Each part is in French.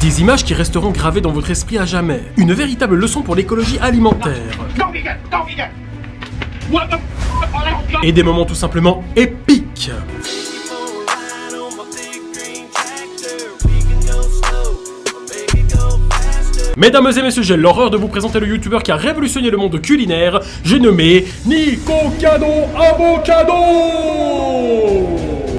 Des images qui resteront gravées dans votre esprit à jamais. Une véritable leçon pour l'écologie alimentaire. Et des moments tout simplement épiques. Mesdames et messieurs, j'ai l'horreur de vous présenter le youtubeur qui a révolutionné le monde culinaire. J'ai nommé Nicocado Avocado.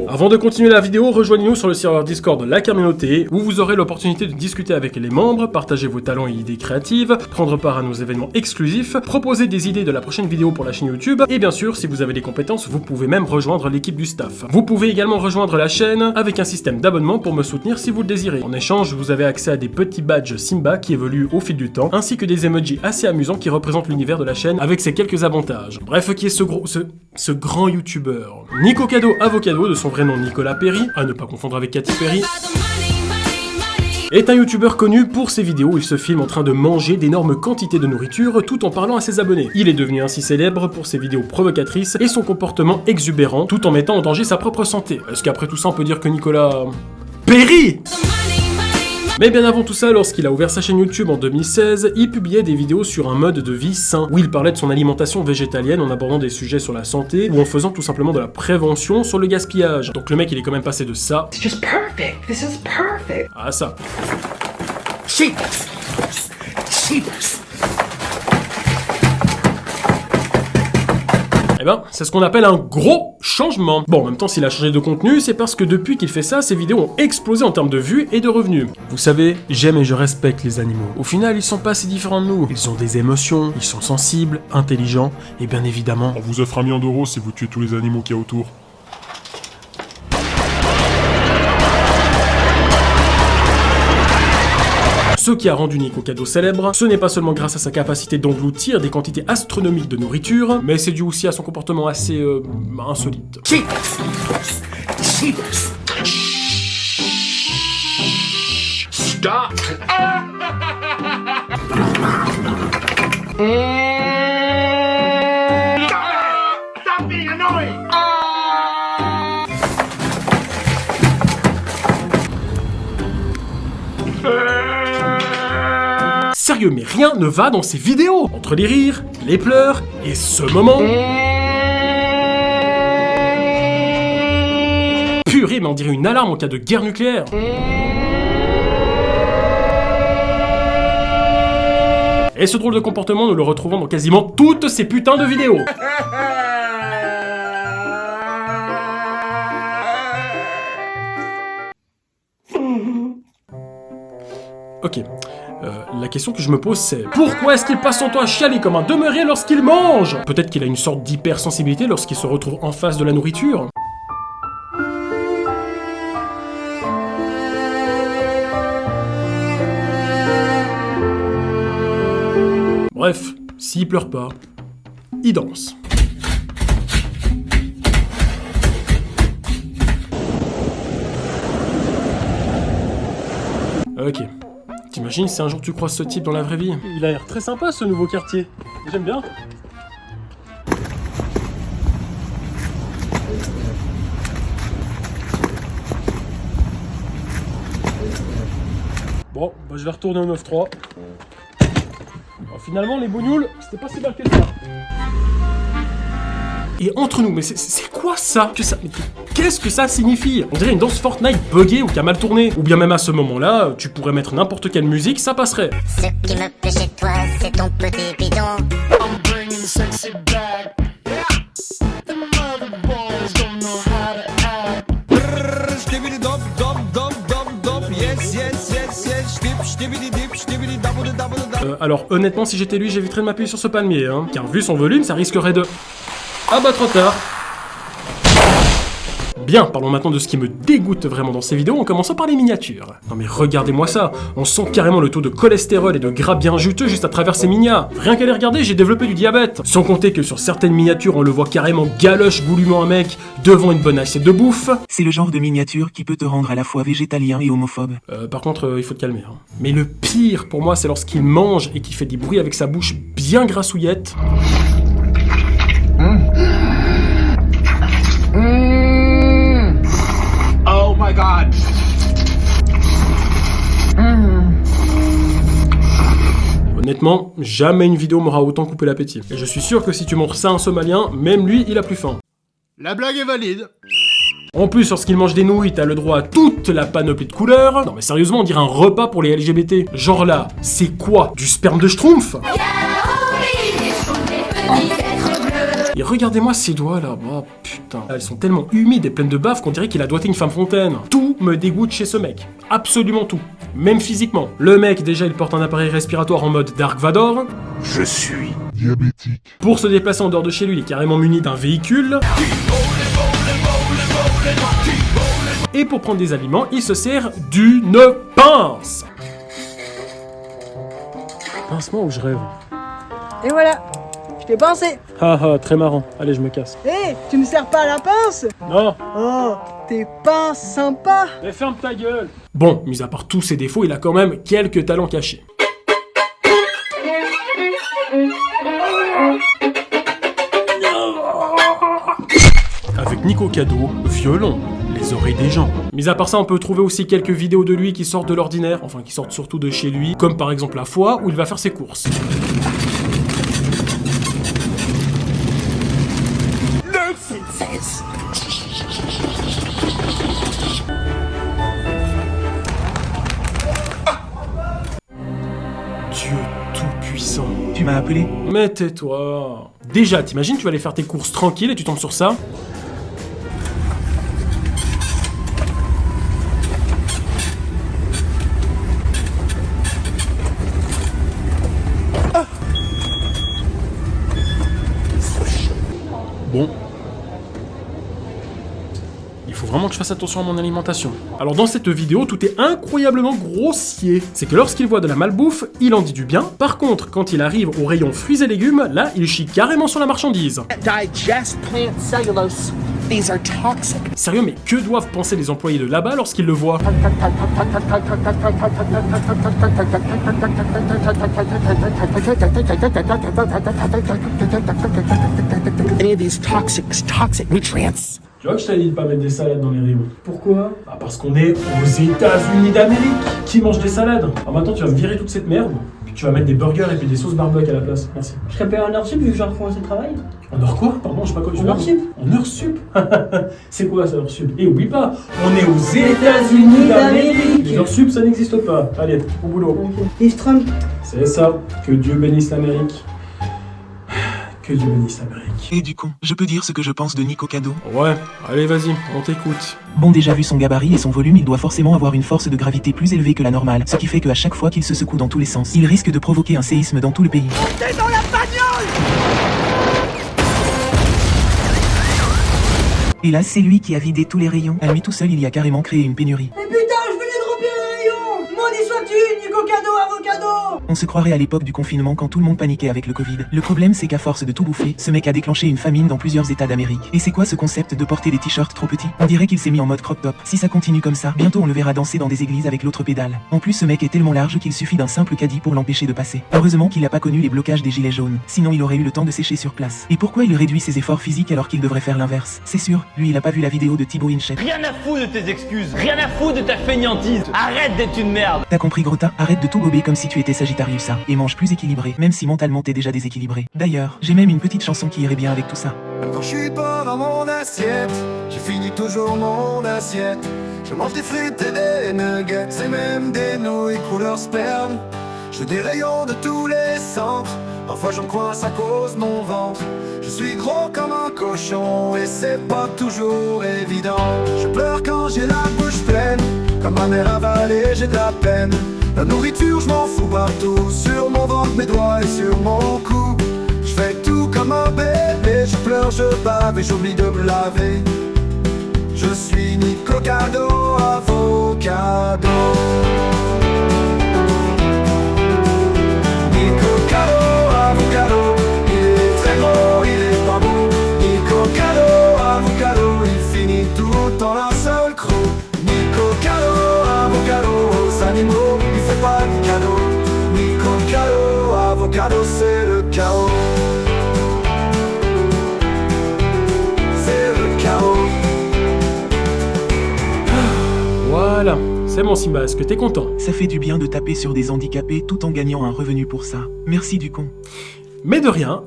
Avant de continuer la vidéo, rejoignez-nous sur le serveur Discord La Communauté, où vous aurez l'opportunité de discuter avec les membres, partager vos talents et idées créatives, prendre part à nos événements exclusifs, proposer des idées de la prochaine vidéo pour la chaîne YouTube, et bien sûr, si vous avez des compétences, vous pouvez même rejoindre l'équipe du staff. Vous pouvez également rejoindre la chaîne avec un système d'abonnement pour me soutenir si vous le désirez. En échange, vous avez accès à des petits badges Simba qui évoluent au fil du temps, ainsi que des emojis assez amusants qui représentent l'univers de la chaîne avec ses quelques avantages. Bref, qui est ce grand youtubeur Nicocado Avocado, de son vrai nom Nicolas Perry, à ne pas confondre avec Katy Perry, est un youtubeur connu pour ses vidéos où il se filme en train de manger d'énormes quantités de nourriture tout en parlant à ses abonnés. Il est devenu ainsi célèbre pour ses vidéos provocatrices et son comportement exubérant tout en mettant en danger sa propre santé. Est-ce qu'après tout ça on peut dire que Nicolas Perry ? Mais bien avant tout ça, lorsqu'il a ouvert sa chaîne YouTube en 2016, il publiait des vidéos sur un mode de vie sain, où il parlait de son alimentation végétalienne en abordant des sujets sur la santé, ou en faisant tout simplement de la prévention sur le gaspillage. Donc le mec il est quand même passé de ça à ça. Eh ben, c'est ce qu'on appelle un gros changement. Bon, en même temps, s'il a changé de contenu, c'est parce que depuis qu'il fait ça, ses vidéos ont explosé en termes de vues et de revenus. Vous savez, j'aime et je respecte les animaux. Au final, ils sont pas si différents de nous. Ils ont des émotions, ils sont sensibles, intelligents, et bien évidemment... On vous offre 1 million d'euros si vous tuez tous les animaux qu'il y a autour. Ce qui a rendu Nicocado célèbre, ce n'est pas seulement grâce à sa capacité d'engloutir des quantités astronomiques de nourriture, mais c'est dû aussi à son comportement assez insolite. Stop! Stop being annoying! Sérieux, mais rien ne va dans ces vidéos. Entre les rires, les pleurs et ce moment... Purée, mais on dirait une alarme en cas de guerre nucléaire. Et ce drôle de comportement, nous le retrouvons dans quasiment toutes ces putains de vidéos. Ok. La question que je me pose c'est pourquoi est-ce qu'il passe son temps à chialer comme un demeuré lorsqu'il mange? Peut-être qu'il a une sorte d'hypersensibilité lorsqu'il se retrouve en face de la nourriture. Bref, s'il pleure pas, il danse. Ok. T'imagines si un jour tu croises ce type dans la vraie vie? Il a l'air très sympa ce nouveau quartier. J'aime bien. Bon, bah je vais retourner au 9-3. Bon, finalement les bougnoules, c'était pas si mal que ça. Et entre nous, mais c'est quoi ça? Qu'est-ce que ça signifie? On dirait une danse Fortnite buggée ou qui a mal tourné. Ou bien même à ce moment-là, tu pourrais mettre n'importe quelle musique, ça passerait. Ce qui me plaît chez toi, c'est ton petit bidon. I'm bringing sexy back. The mother boys don't know how to act. Alors honnêtement, si j'étais lui, j'éviterais de m'appuyer sur ce palmier, hein. Car vu son volume, ça risquerait de... Ah bah trop tard. Bien, parlons maintenant de ce qui me dégoûte vraiment dans ces vidéos, en commençant par les miniatures. Non mais regardez-moi ça, on sent carrément le taux de cholestérol et de gras bien juteux juste à travers ces minas. Rien qu'à les regarder, j'ai développé du diabète. Sans compter que sur certaines miniatures, on le voit carrément galoche goulûment un mec devant une bonne assiette de bouffe. C'est le genre de miniature qui peut te rendre à la fois végétalien et homophobe. Par contre, il faut te calmer. Hein. Mais le pire pour moi, c'est lorsqu'il mange et qu'il fait des bruits avec sa bouche bien grassouillette. Oh my god! Honnêtement, jamais une vidéo m'aura autant coupé l'appétit. Et je suis sûr que si tu montres ça à un Somalien, même lui, il a plus faim. La blague est valide. En plus, lorsqu'il mange des nouilles, t'as le droit à toute la panoplie de couleurs. Non mais sérieusement, on dirait un repas pour les LGBT. Genre là, c'est quoi? Du sperme de schtroumpf? Et regardez-moi ces doigts là, oh putain. Elles sont tellement humides et pleines de bave qu'on dirait qu'il a doigté une femme fontaine. Tout me dégoûte chez ce mec. Absolument tout. Même physiquement. Le mec, déjà, il porte un appareil respiratoire en mode Dark Vador. Je suis diabétique. Pour se déplacer en dehors de chez lui, il est carrément muni d'un véhicule. Et pour prendre des aliments, il se sert d'une pince. Pince-moi ou je rêve? Et voilà, je t'ai pincé. Ah ah, très marrant. Allez, je me casse. Hé, tu me sers pas à la pince? Non. Oh, t'es pince sympa. Mais ferme ta gueule. Bon, mis à part tous ses défauts, il a quand même quelques talents cachés. Avec Nico Cado, violon, les oreilles des gens. Mis à part ça, on peut trouver aussi quelques vidéos de lui qui sortent de l'ordinaire, enfin qui sortent surtout de chez lui, comme par exemple la fois où il va faire ses courses. Dieu tout-puissant. Tu m'as appelé? Mais tais-toi. Déjà, t'imagines, tu vas aller faire tes courses tranquille et tu tombes sur ça? Bon. Il faut vraiment que je fasse attention à mon alimentation. Alors dans cette vidéo, tout est incroyablement grossier. C'est que lorsqu'il voit de la malbouffe, il en dit du bien. Par contre, quand il arrive au rayon fruits et légumes, là, il chie carrément sur la marchandise. Digest plant cellulose. These are toxic. Sérieux, mais que doivent penser les employés de là-bas lorsqu'ils le voient? Any of these toxic nutrients. Tu vois que je t'avais dit de pas mettre des salades dans les rayons. Pourquoi? Bah parce qu'on est aux États-Unis d'Amérique. Qui mange des salades? Alors maintenant tu vas me virer toute cette merde, puis tu vas mettre des burgers et puis des sauces barbecue à la place. Merci. Je serais payé en heure sup vu que je reprends le travail. En heure quoi? Pardon, je sais pas quoi. En heure sup. En heure sup? C'est quoi ça, heure sup? Et oublie pas, on est aux États-Unis d'Amérique. Les heures sup, ça n'existe pas. Allez, au boulot. Les Strum. C'est ça. Que Dieu bénisse l'Amérique. Que Dieu bénisse l'Amérique. Et du con, je peux dire ce que je pense de Nico Cado? Ouais, allez vas-y, on t'écoute. Bon, déjà vu son gabarit et son volume, il doit forcément avoir une force de gravité plus élevée que la normale, ce qui fait qu'à chaque fois qu'il se secoue dans tous les sens, il risque de provoquer un séisme dans tout le pays. T'es dans la bagnole! Et là, c'est lui qui a vidé tous les rayons. À lui tout seul, il y a carrément créé une pénurie. Mais putain, je venais de remplir les rayons. Maudit sois-tu, Nico Cado, avocado. On se croirait à l'époque du confinement quand tout le monde paniquait avec le Covid. Le problème, c'est qu'à force de tout bouffer, ce mec a déclenché une famine dans plusieurs états d'Amérique. Et c'est quoi ce concept de porter des t-shirts trop petits? On dirait qu'il s'est mis en mode crop top. Si ça continue comme ça, bientôt on le verra danser dans des églises avec l'autre pédale. En plus, ce mec est tellement large qu'il suffit d'un simple caddie pour l'empêcher de passer. Heureusement qu'il a pas connu les blocages des gilets jaunes. Sinon, il aurait eu le temps de sécher sur place. Et pourquoi il réduit ses efforts physiques alors qu'il devrait faire l'inverse? C'est sûr, lui il a pas vu la vidéo de Thibaut Inchep. Rien à foutre de tes excuses, rien à foutre de ta feignantise. Arrête d'être une merde. T'as compris Grota? Arrête de tout gober comme si tu étais Sagittarius ça. Et mange plus équilibré, même si mentalement t'es déjà déséquilibré. D'ailleurs, j'ai même une petite chanson qui irait bien avec tout ça. Quand je suis pas dans mon assiette, je finis toujours mon assiette. Je mange des frites et des nuggets, et même des nouilles couleur sperme. Je des rayons de tous les centres, parfois j'en coince à cause de mon ventre. Je suis gros comme un cochon et c'est pas toujours évident. Je pleure quand j'ai la bouche pleine, comme ma mère avalée j'ai de la peine. La nourriture je m'en fous partout, sur mon ventre, mes doigts et sur mon cou. Je fais tout comme un bébé, je pleure, je bave et j'oublie de me laver. Je suis Nico Cado, avocado. Nico Cado, avocado. Il est très gros, il est pas beau. Nico Cado, avocado. Il finit tout en un seul crew. Nico Cado, avocado. Aux animaux, il fait pas de cadeau. Nico Cado, avocado, c'est le chaos. Voilà, C'est bon Simbasque, t'es content? Ça fait du bien de taper sur des handicapés tout en gagnant un revenu pour ça. Merci du con. Mais de rien.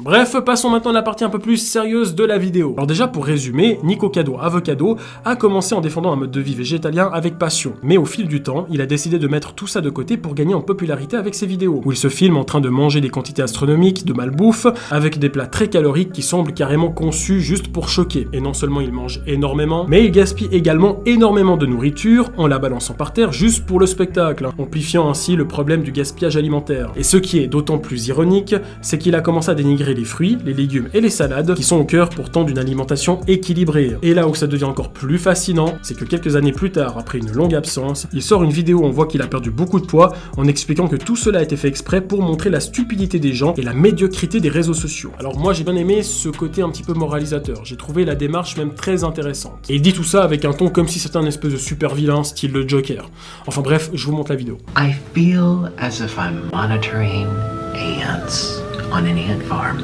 Bref, passons maintenant à la partie un peu plus sérieuse de la vidéo. Alors déjà, pour résumer, Nicocado Avocado a commencé en défendant un mode de vie végétalien avec passion. Mais au fil du temps, il a décidé de mettre tout ça de côté pour gagner en popularité avec ses vidéos, où il se filme en train de manger des quantités astronomiques de malbouffe, avec des plats très caloriques qui semblent carrément conçus juste pour choquer. Et non seulement il mange énormément, mais il gaspille également énormément de nourriture en la balançant par terre juste pour le spectacle, amplifiant ainsi le problème du gaspillage alimentaire. Et ce qui est d'autant plus ironique, c'est qu'il a commencé à dénigrer les fruits, les légumes et les salades qui sont au cœur pourtant d'une alimentation équilibrée. Et là où ça devient encore plus fascinant, c'est que quelques années plus tard, après une longue absence, il sort une vidéo où on voit qu'il a perdu beaucoup de poids en expliquant que tout cela a été fait exprès pour montrer la stupidité des gens et la médiocrité des réseaux sociaux. Alors moi j'ai bien aimé ce côté un petit peu moralisateur, j'ai trouvé la démarche même très intéressante. Et il dit tout ça avec un ton comme si c'était un espèce de super vilain style le Joker. Enfin bref, je vous montre la vidéo. I feel as if I'm monitoring ants on an ant farm.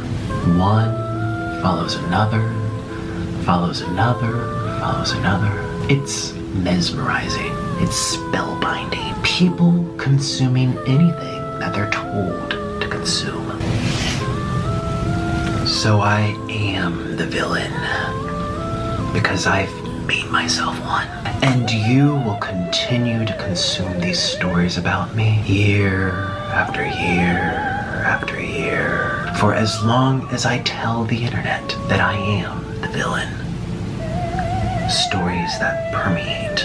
One follows another, follows another, follows another. It's mesmerizing. It's spellbinding. People consuming anything that they're told to consume. So I am the villain because I've made myself one. And you will continue to consume these stories about me year after year after year, for as long as I tell the internet that I am the villain. Stories that permeate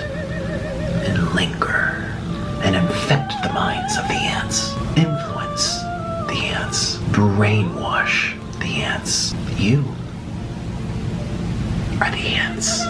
and linger and infect the minds of the ants, influence the ants, brainwash the ants. You are the ants.